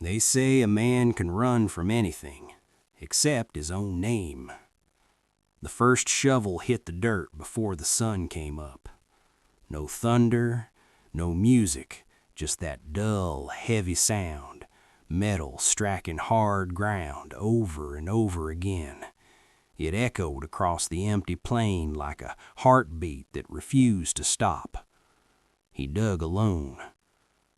They say a man can run from anything, except his own name. The first shovel hit the dirt before the sun came up. No thunder, no music, just that dull, heavy sound, metal striking hard ground over and over again. It echoed across the empty plain like a heartbeat that refused to stop. He dug alone.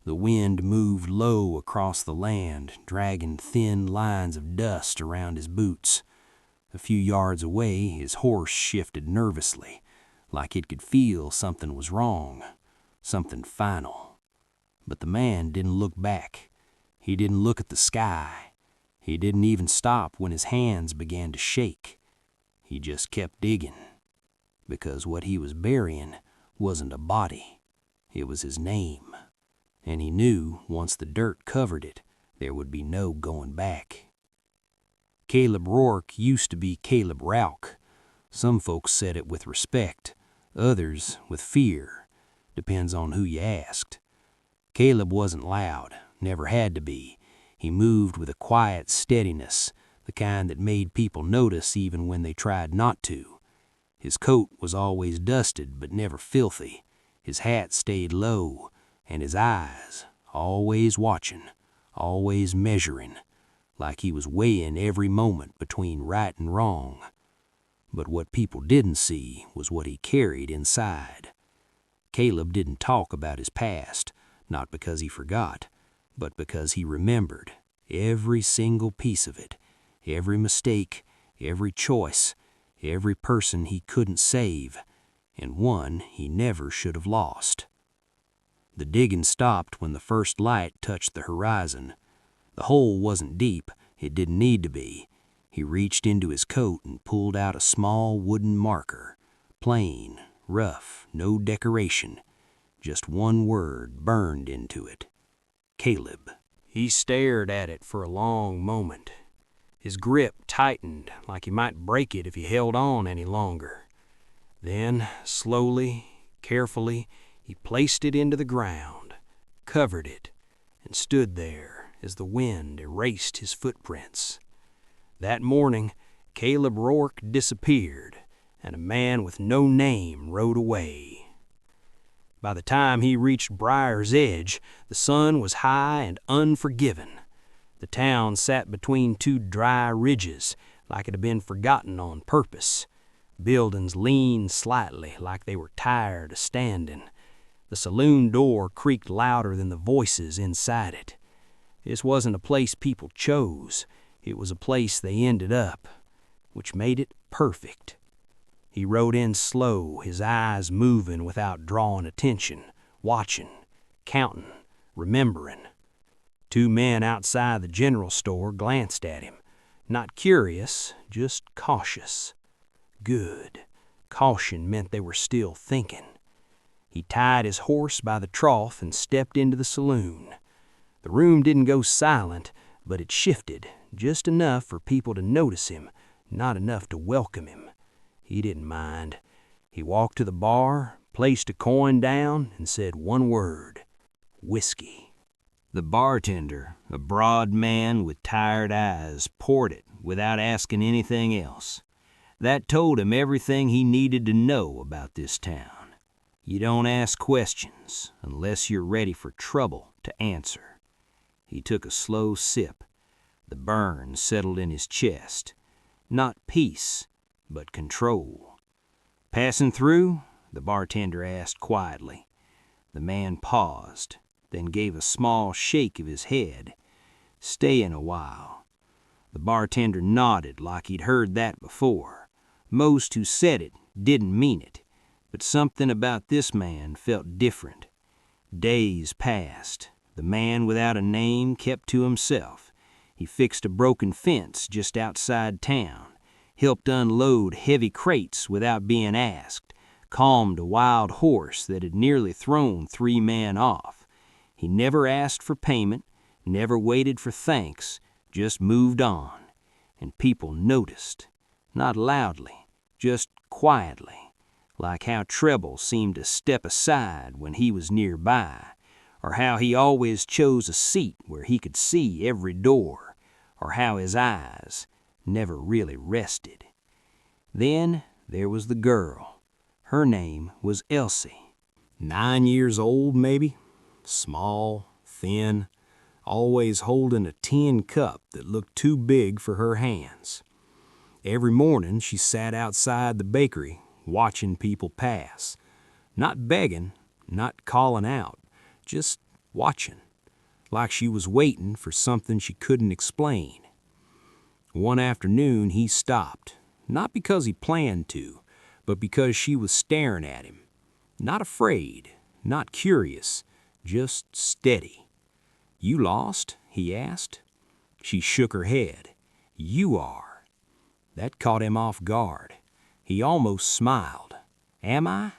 The wind moved low across the land, dragging thin lines of dust around his boots. A few yards away, his horse shifted nervously, like it could feel something was wrong, something final. But the man didn't look back. He didn't look at the sky. He didn't even stop when his hands began to shake. He just kept digging, because what he was burying wasn't a body. It was his name. And he knew once the dirt covered it, there would be no going back. Caleb Rourke used to be Caleb Rauch. Some folks said it with respect, others with fear. Depends on who you asked. Caleb wasn't loud, never had to be. He moved with a quiet steadiness, the kind that made people notice even when they tried not to. His coat was always dusted but never filthy. His hat stayed low, and his eyes, always watching, always measuring, like he was weighing every moment between right and wrong. But what people didn't see was what he carried inside. Caleb didn't talk about his past, not because he forgot, but because he remembered every single piece of it, every mistake, every choice, every person he couldn't save, and one he never should have lost. The digging stopped when the first light touched the horizon. The hole wasn't deep. It didn't need to be. He reached into his coat and pulled out a small wooden marker. Plain, rough, no decoration. Just one word burned into it. Caleb. He stared at it for a long moment. His grip tightened like he might break it if he held on any longer. Then, slowly, carefully, he placed it into the ground, covered it, and stood there as the wind erased his footprints. That morning, Caleb Rourke disappeared, and a man with no name rode away. By the time he reached Briar's edge, the sun was high and unforgiving. The town sat between two dry ridges, like it had been forgotten on purpose. Buildings leaned slightly, like they were tired of standing. The saloon door creaked louder than the voices inside it. This wasn't a place people chose. It was a place they ended up, which made it perfect. He rode in slow, his eyes moving without drawing attention, watching, counting, remembering. Two men outside the general store glanced at him, not curious, just cautious. Good. Caution meant they were still thinking. He tied his horse by the trough and stepped into the saloon. The room didn't go silent, but it shifted, just enough for people to notice him, not enough to welcome him. He didn't mind. He walked to the bar, placed a coin down, and said one word: whiskey. The bartender, a broad man with tired eyes, poured it without asking anything else. That told him everything he needed to know about this town. You don't ask questions unless you're ready for trouble to answer. He took a slow sip. The burn settled in his chest. Not peace, but control. Passing through? The bartender asked quietly. The man paused, then gave a small shake of his head. Staying a while. The bartender nodded like he'd heard that before. Most who said it didn't mean it, but something about this man felt different. Days passed. The man without a name kept to himself. He fixed a broken fence just outside town, helped unload heavy crates without being asked, calmed a wild horse that had nearly thrown 3 men off. He never asked for payment, never waited for thanks, just moved on. And people noticed, not loudly, just quietly, like how Treble seemed to step aside when he was nearby, or how he always chose a seat where he could see every door, or how his eyes never really rested. Then there was the girl. Her name was Elsie. 9 years old, maybe. Small, thin, always holding a tin cup that looked too big for her hands. Every morning she sat outside the bakery watching people pass, not begging, not calling out, just watching, like she was waiting for something she couldn't explain. One afternoon he stopped, not because he planned to, but because she was staring at him. Not afraid, not curious, just steady. "You lost?" he asked. She shook her head. "You are." That caught him off guard. He almost smiled. "Am I?"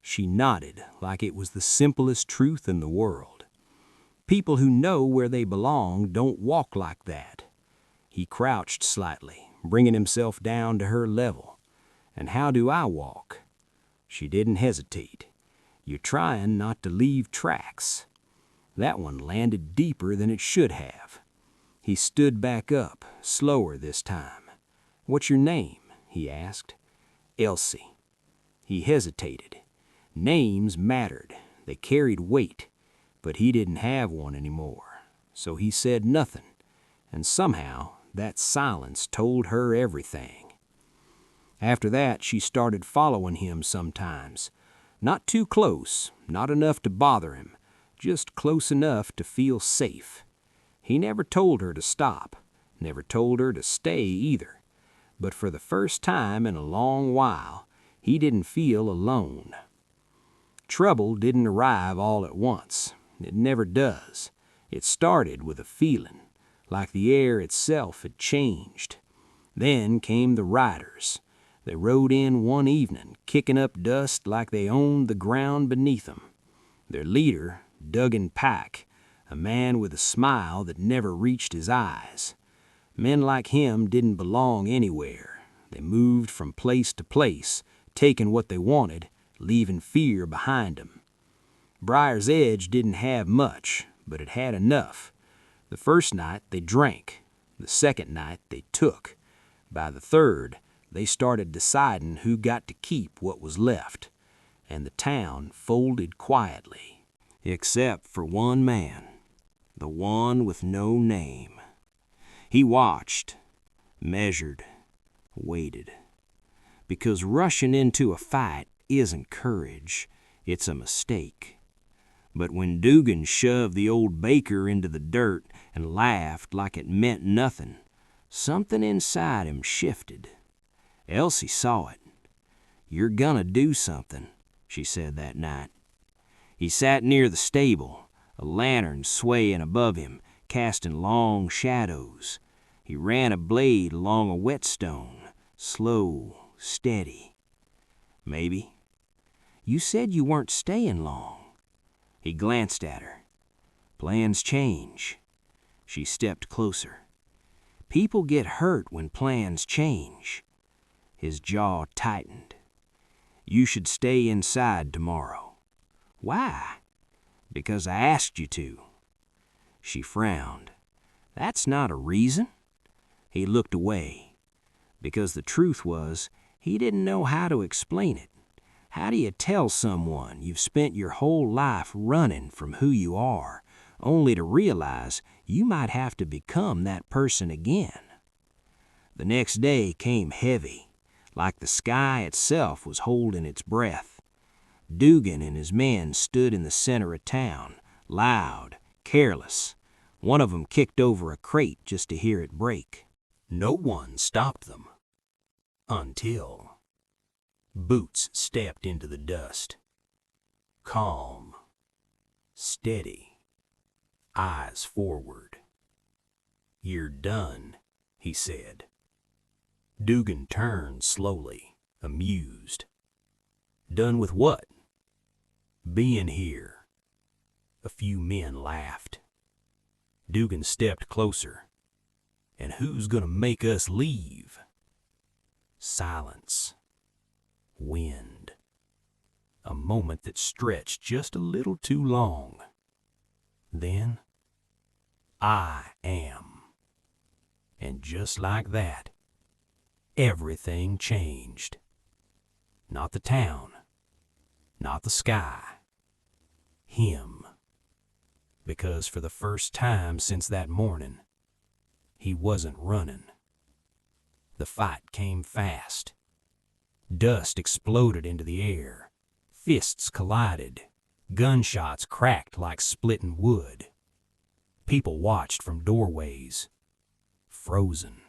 She nodded like it was the simplest truth in the world. People who know where they belong don't walk like that. He crouched slightly, bringing himself down to her level. "And how do I walk?" She didn't hesitate. "You're trying not to leave tracks." That one landed deeper than it should have. He stood back up, slower this time. "What's your name?" he asked. "Elsie." He hesitated. Names mattered. They carried weight. But he didn't have one anymore. So he said nothing. And somehow that silence told her everything. After that, she started following him sometimes. Not too close, not enough to bother him, just close enough to feel safe. He never told her to stop, never told her to stay either. But for the first time in a long while, he didn't feel alone. Trouble didn't arrive all at once. It never does. It started with a feeling, like the air itself had changed. Then came the riders. They rode in one evening, kicking up dust like they owned the ground beneath them. Their leader, Duggan Pike, a man with a smile that never reached his eyes. Men like him didn't belong anywhere. They moved from place to place, taking what they wanted, leaving fear behind them. Briar's Edge didn't have much, but it had enough. The first night they drank. The second night they took. By the third, they started deciding who got to keep what was left. And the town folded quietly. Except for one man. The one with no name. He watched, measured, waited. Because rushing into a fight isn't courage, it's a mistake. But when Dugan shoved the old baker into the dirt and laughed like it meant nothing, something inside him shifted. Elsie saw it. "You're gonna do something," she said that night. He sat near the stable, a lantern swaying above him, casting long shadows. He ran a blade along a whetstone, slow, steady. "Maybe." "You said you weren't staying long." He glanced at her. "Plans change." She stepped closer. "People get hurt when plans change." His jaw tightened. "You should stay inside tomorrow." "Why?" "Because I asked you to." She frowned. "That's not a reason." He looked away. Because the truth was, he didn't know how to explain it. How do you tell someone you've spent your whole life running from who you are, only to realize you might have to become that person again? The next day came heavy, like the sky itself was holding its breath. Dugan and his men stood in the center of town, loud, careless. One of them kicked over a crate just to hear it break. No one stopped them. Until Boots stepped into the dust. Calm, steady, eyes forward. "You're done," he said. Dugan turned slowly, amused. "Done with what?" "Being here." A few men laughed. Dugan stepped closer. "And who's gonna make us leave?" Silence. Wind. A moment that stretched just a little too long. Then, I am. And just like that, everything changed. Not the town, not the sky, him. Because for the first time since that morning, he wasn't running. The fight came fast. Dust exploded into the air. Fists collided. Gunshots cracked like splitting wood. People watched from doorways, frozen.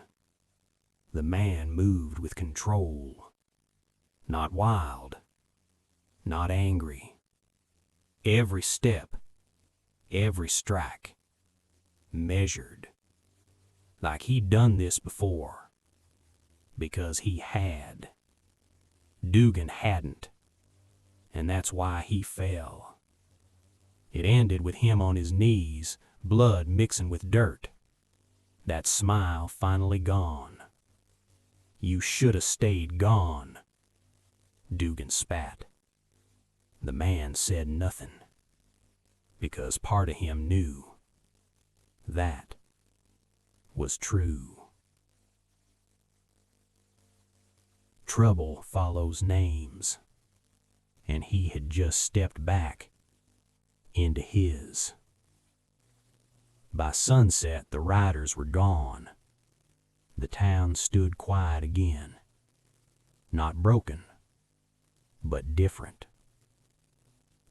The man moved with control. Not wild, not angry. Every step, every strike, measured. Like he'd done this before. Because he had. Dugan hadn't. And that's why he fell. It ended with him on his knees, blood mixing with dirt. That smile finally gone. You should have stayed gone. Dugan spat. The man said nothing. Because part of him knew. That was true. Trouble follows names. And he had just stepped back into his. By sunset, the riders were gone. The town stood quiet again. Not broken, but different.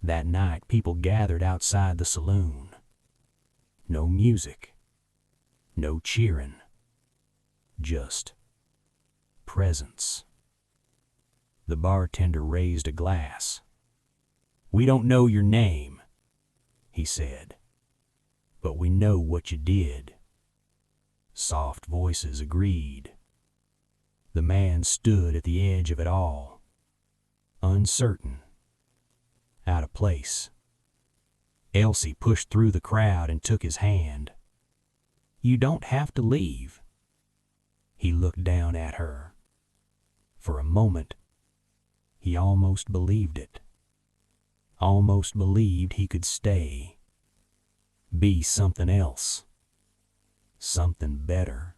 That night, people gathered outside the saloon. No music, no cheering, just presence. The bartender raised a glass. "We don't know your name," he said, "but we know what you did." Soft voices agreed. The man stood at the edge of it all, uncertain, out of place. Elsie pushed through the crowd and took his hand. "You don't have to leave." He looked down at her. For a moment, he almost believed it. Almost believed he could stay. Be something else. Something better.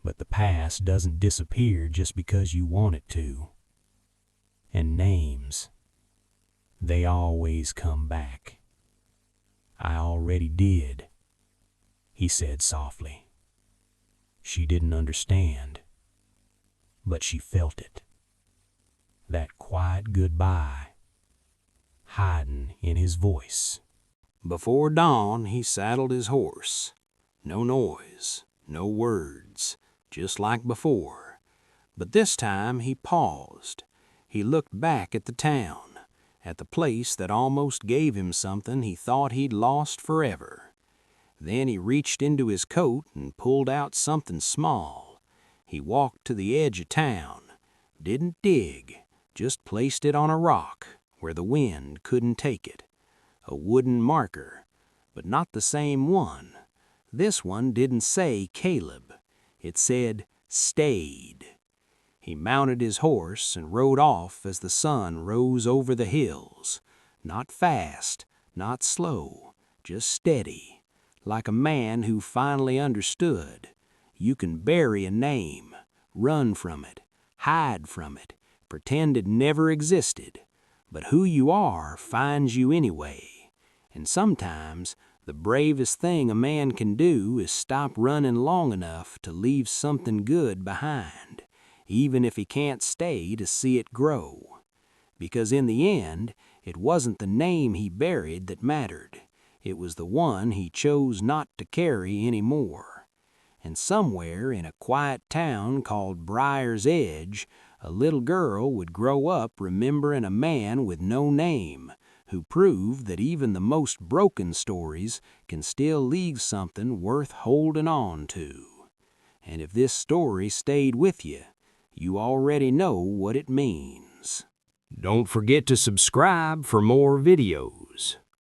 But the past doesn't disappear just because you want it to. And names, they always come back. "I already did," he said softly. She didn't understand, but she felt it. That quiet goodbye, hiding in his voice. Before dawn, he saddled his horse. No noise, no words, just like before. But this time he paused. He looked back at the town, at the place that almost gave him something he thought he'd lost forever. Then he reached into his coat and pulled out something small. He walked to the edge of town, didn't dig, just placed it on a rock where the wind couldn't take it. A wooden marker, but not the same one. This one didn't say Caleb. It said stayed. He mounted his horse and rode off as the sun rose over the hills. Not fast, not slow, just steady, like a man who finally understood. You can bury a name, run from it, hide from it, pretend it never existed, but who you are finds you anyway. And sometimes the bravest thing a man can do is stop running long enough to leave something good behind, even if he can't stay to see it grow. Because in the end, it wasn't the name he buried that mattered. It was the one he chose not to carry anymore. And somewhere in a quiet town called Briar's Edge, a little girl would grow up remembering a man with no name, who proved that even the most broken stories can still leave something worth holding on to. And if this story stayed with you, you already know what it means. Don't forget to subscribe for more videos.